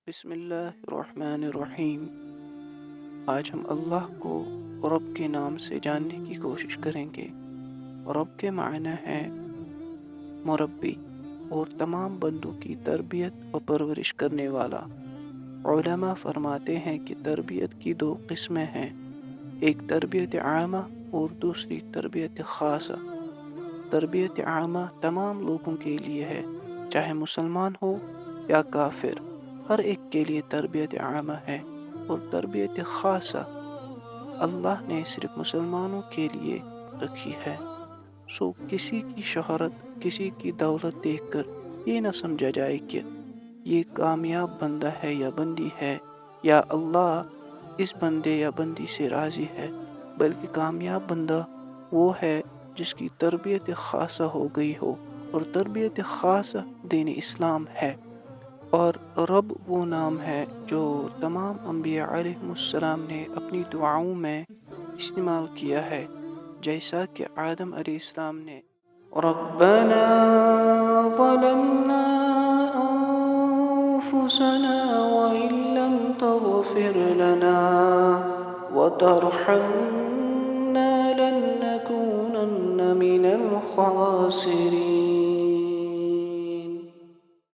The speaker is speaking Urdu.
بسم اللہ الرحمن الرحیم۔ آج ہم اللہ کو رب کے نام سے جاننے کی کوشش کریں گے۔ رب کے معنی ہے مربی اور تمام بندوں کی تربیت و پرورش کرنے والا۔ علماء فرماتے ہیں کہ تربیت کی دو قسمیں ہیں، ایک تربیت عامہ اور دوسری تربیت خاصہ۔ تربیت عامہ تمام لوگوں کے لیے ہے، چاہے مسلمان ہو یا کافر، ہر ایک کے لیے تربیت عامہ ہے۔ اور تربیت خاصہ اللہ نے صرف مسلمانوں کے لیے رکھی ہے۔ کسی کی شہرت، کسی کی دولت دیکھ کر یہ نہ سمجھا جائے کہ یہ کامیاب بندہ ہے یا بندی ہے، یا اللہ اس بندے یا بندی سے راضی ہے، بلکہ کامیاب بندہ وہ ہے جس کی تربیت خاصہ ہو گئی ہو، اور تربیت خاصہ دین اسلام ہے۔ اور رب وہ نام ہے جو تمام انبیاء علیہ السلام نے اپنی دعاؤں میں استعمال کیا ہے، جیسا کہ آدم علیہ السلام نے ربنا ظلمنا انفسنا وإن لم تغفر لنا وترحمنا لنكونن من الخاسرين۔